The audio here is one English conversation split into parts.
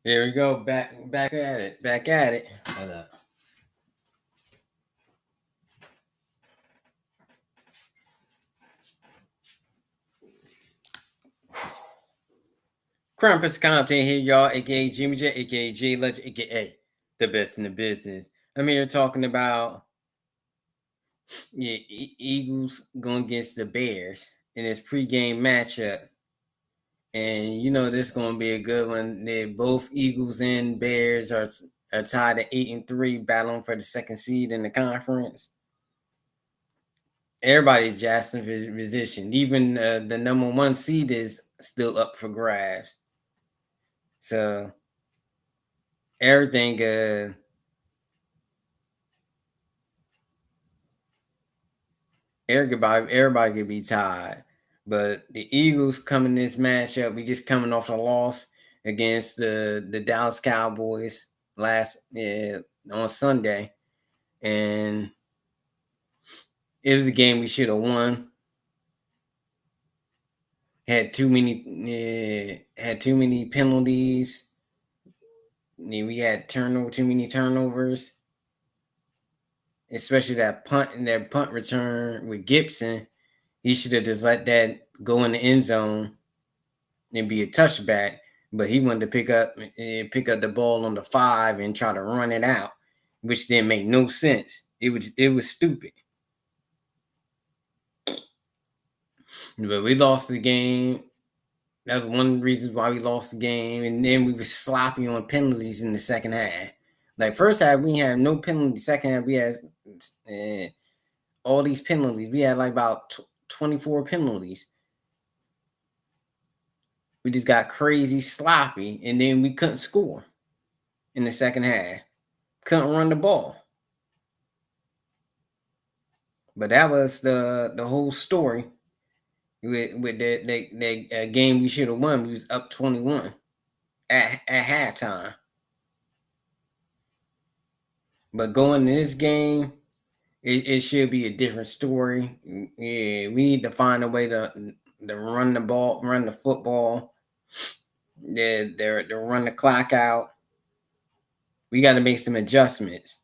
Here we go. Back at it. Back at it. Hold up. Crumpets content here, y'all, aka Jimmy J, aka J Legend, aka the best in the business. I'm here talking about Eagles going against the Bears in this pregame matchup. And you know this is gonna be a good one. Both Eagles and Bears are tied at 8-3, battling for the second seed in the conference. Everybody's Jacksonville position. Even the number one seed is still up for grabs. So everything, everybody could be tied. But the Eagles coming this matchup, we just coming off a loss against the Dallas Cowboys last on Sunday, and it was a game we should have won. Had too many penalties. We had too many turnovers, especially that punt return with Gibson. He should have just let that go in the end zone and be a touchback. But he wanted to pick up the ball on the 5 and try to run it out, which didn't make no sense. It was stupid. But we lost the game. That's one of the reasons why we lost the game. And then we were sloppy on penalties in the second half. Like first half, we had no penalties. Second half, we had uh, all these penalties. We had like about 24 penalties. We just got crazy sloppy, and then we couldn't score in the second half. Couldn't run the ball. But that was the whole story with that game we should have won. We was up 21 at halftime. But going to this game, it should be a different story. Yeah, we need to find a way to run the ball, run the football, to run the clock out. We got to make some adjustments.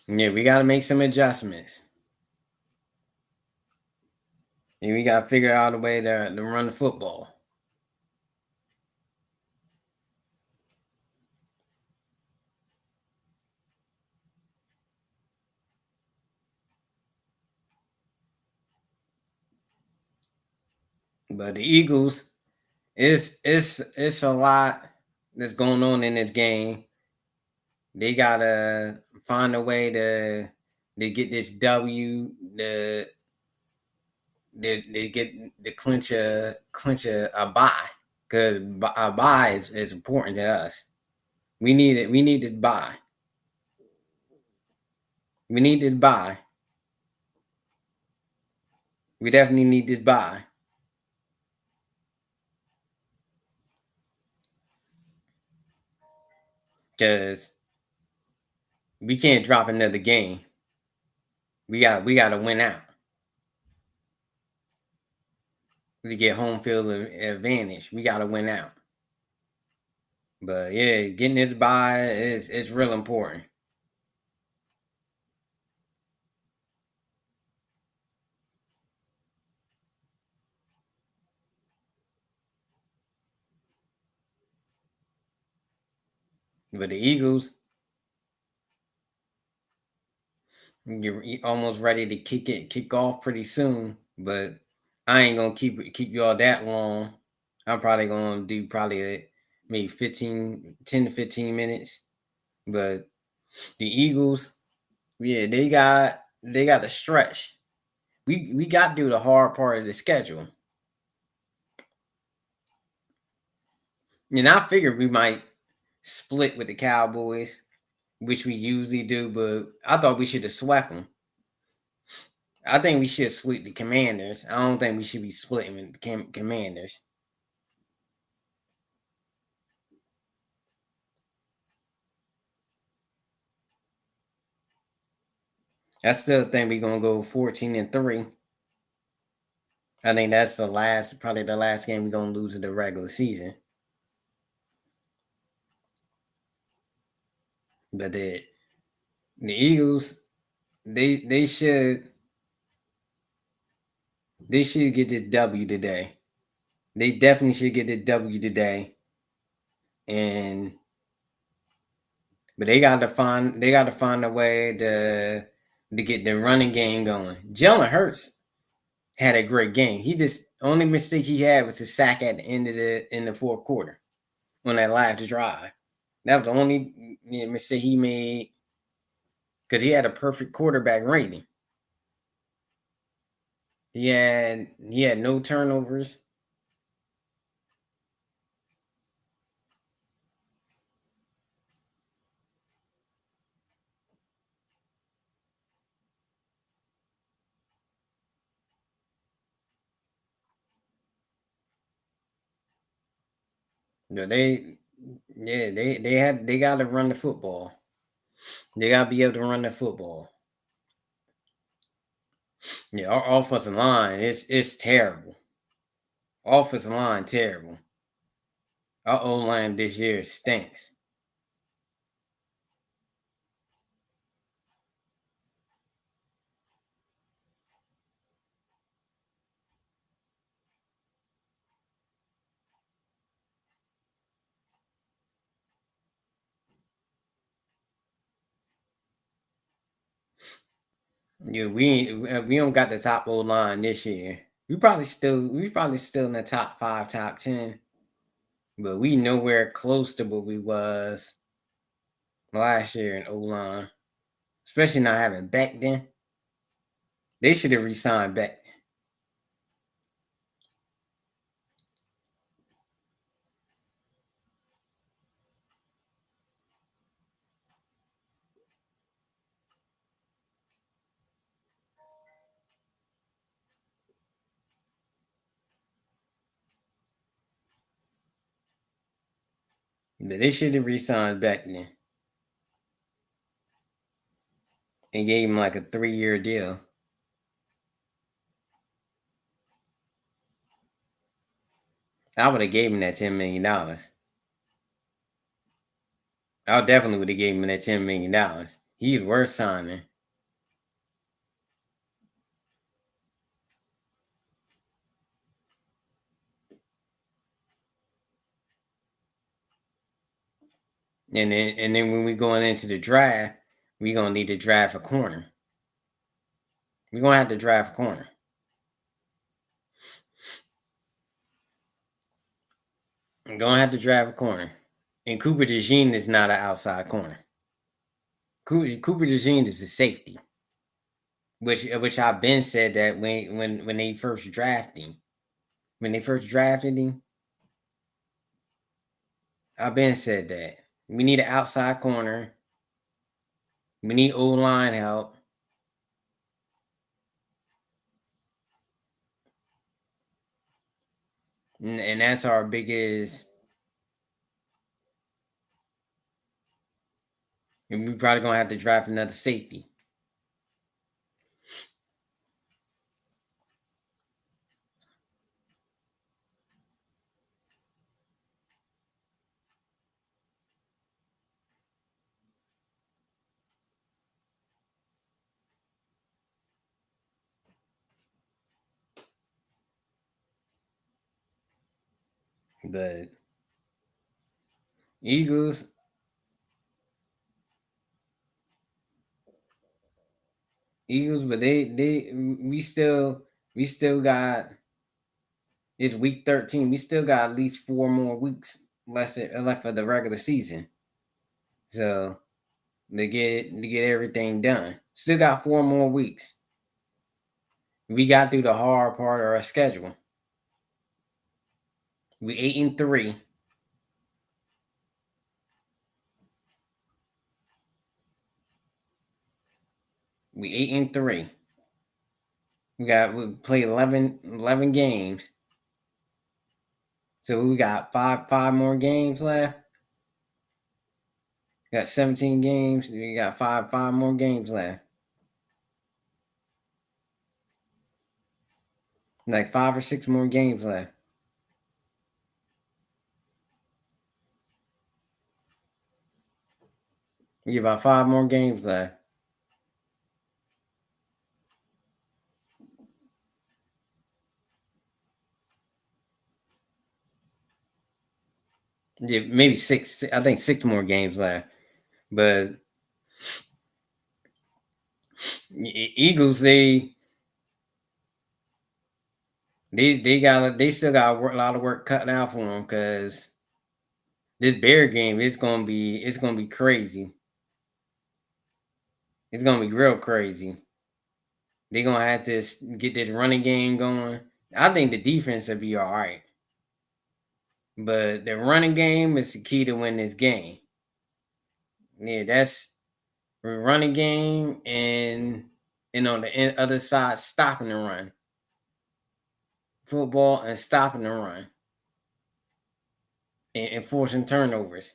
Yeah, we got to make some adjustments. And we got to figure out a way to run the football. But the Eagles, it's a lot that's going on in this game. They gotta find a way to get this W. They get the clinch a bye, because a bye is important to us. We need it. We need this bye. We need this bye. We definitely need this bye, because we can't drop another game. We got to win out to get home field advantage. We got to win out. But yeah, getting this bye is real important. But the Eagles, you're almost ready to kick off pretty soon. But I ain't gonna keep y'all that long. I'm probably gonna do maybe 10 to 15 minutes. But the Eagles, yeah, they got the stretch. We got to do the hard part of the schedule. And I figured we might split with the Cowboys, which we usually do, but I thought we should have swept them. I think we should sweep the Commanders. I don't think we should be splitting with the Commanders. I still think we're gonna go 14-3. I think that's probably the last game we're gonna lose in the regular season. But the Eagles, they they should they should get this W today. They definitely should get this W today. And but they got to find a way to get the running game going. Jalen Hurts had a great game. He just only mistake he had was a sack at the end of the fourth quarter on that last drive. That was the only mistake he made because he had a perfect quarterback rating. He had no turnovers. You know, they got to run the football. They got to be able to run the football. Yeah, our offensive line it's terrible. Offensive line terrible. Our O line this year stinks. Yeah, we don't got the top O line this year. We probably still in the top five, top 10, but we nowhere close to what we was last year in O line. Especially not having back then. They should have resigned back then. But they should have resigned back then and gave him like a 3-year deal. I would have gave him that $10 million. I definitely would have gave him that $10 million. He's worth signing. And then when we going into the draft, we gonna need to draft a corner. We're gonna have to draft a corner. We're gonna have to draft a corner. And Cooper DeJean is not an outside corner. Cooper DeJean is a safety, which I've been said that when they first drafted him, I've been said that we need an outside corner. We need O line help, and that's our biggest. And we probably gonna have to draft another safety. But Eagles, but we still got it's week 13. We still got at least 4 more weeks left of the regular season. So to get everything done. Still got 4 more weeks. We got through the hard part of our schedule. We 8-3. We 8-3. We play 11 games. So we got five more games left. We got 17 games. We got five more games left. Like 5 or 6 more games left. You got about 5 more games left. Yeah, maybe six. I think 6 more games left. But Eagles, they still got a lot of work cut out for them because this Bear game it's gonna be crazy. It's gonna be real crazy. They're gonna have to get this running game going. I think the defense will be all right, but the running game is the key to win this game. Yeah, that's running game and on the other side stopping the run, football and stopping the run and forcing turnovers.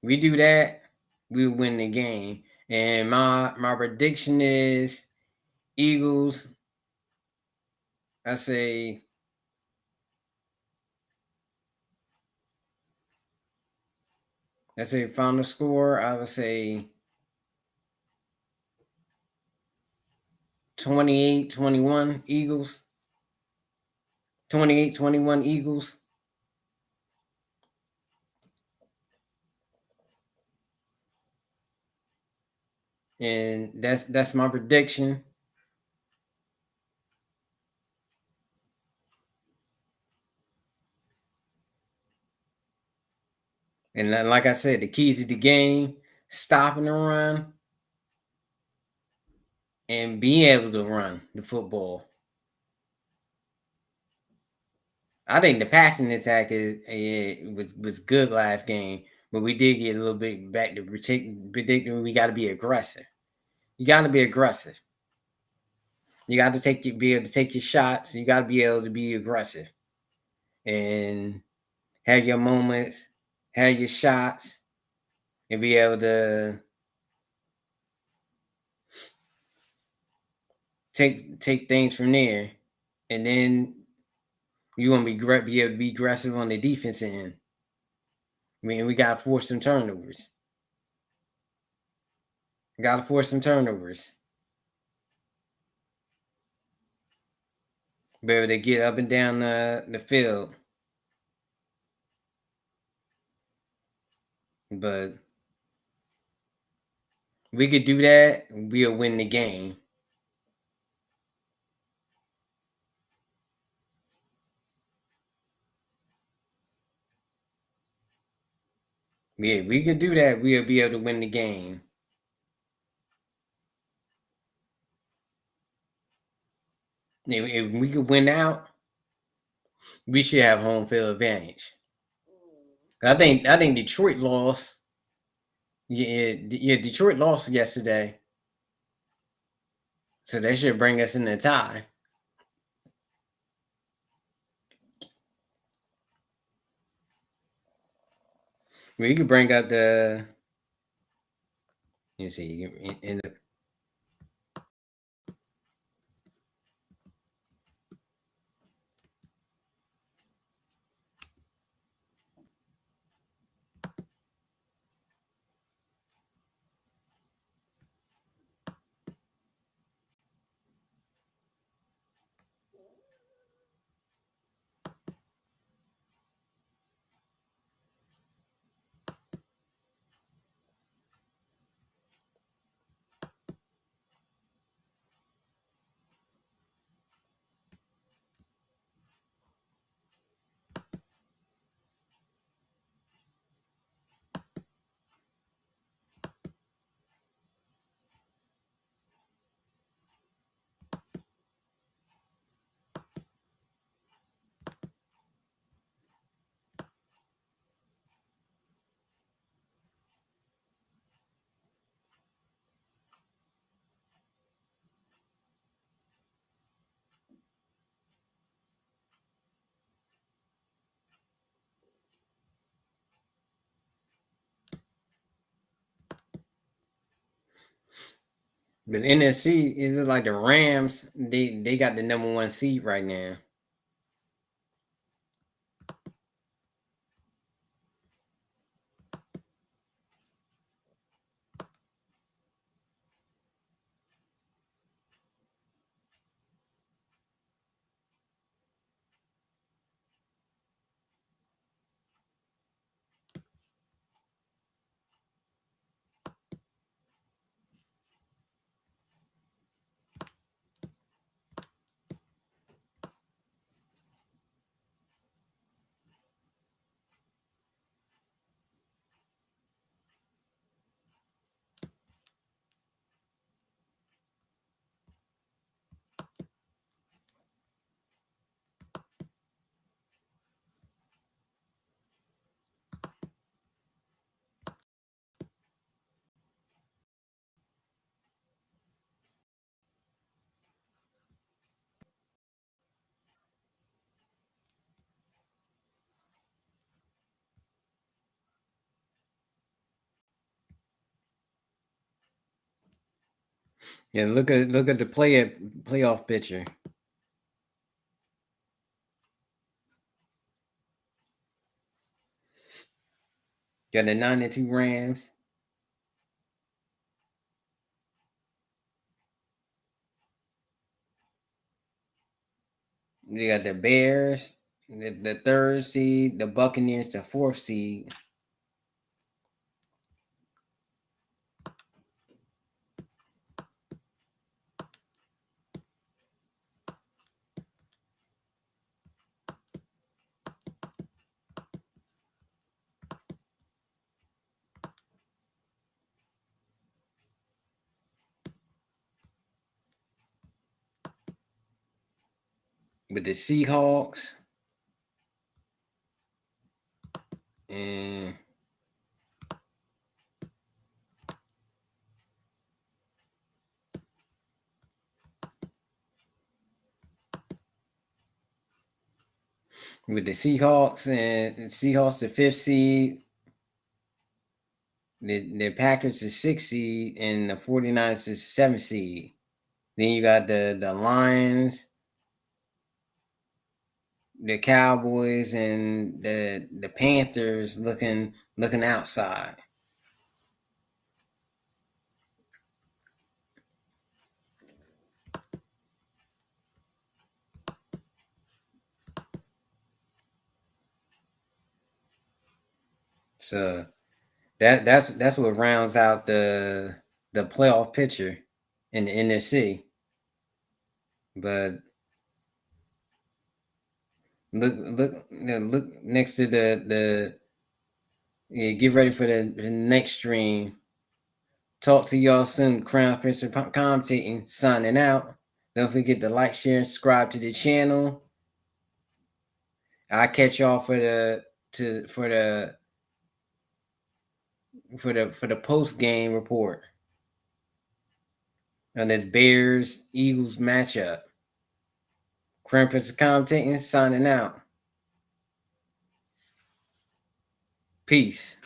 We do that, we win the game. And my prediction is Eagles. I say final score. I would say 28-21 Eagles. 28-21 Eagles. And that's my prediction. And like I said, the key to the game, stopping the run and being able to run the football. I think the passing attack was good last game, but we did get a little bit back to predicting we got to be aggressive. You got to be aggressive. You got to be able to take your shots. You got to be able to be aggressive and have your moments, have your shots, and be able to take things from there. And then you want to be able to be aggressive on the defense end. I mean, we got to force some turnovers. Got to force some turnovers. Be able to get up and down the field. But we could do that, we'll win the game. Yeah, we could do that, we'll be able to win the game. If we could win out, we should have home field advantage. I think Detroit lost. Yeah, Detroit lost yesterday, so that should bring us in the tie. We could bring up the. You see, in the But NFC is it like the Rams? They got the number one seed right now. Yeah, look at the playoff picture. Got the 92 Rams. You got the Bears, the third seed, the Buccaneers, the fourth seed. With the Seahawks and with the Seahawks the fifth seed, the Packers the sixth seed, and the 49ers the seventh seed. Then you got the Lions, the Cowboys, and the Panthers looking outside. So that's what rounds out the playoff picture in the NFC. But look next to the yeah. Get ready for the next stream. Talk to y'all soon. Crown Prince commentating. Signing out. Don't forget to like, share, and subscribe to the channel. I'll catch y'all for the to for the post game report on this Bears Eagles matchup. Crown Prince commentating. Signing out. Peace.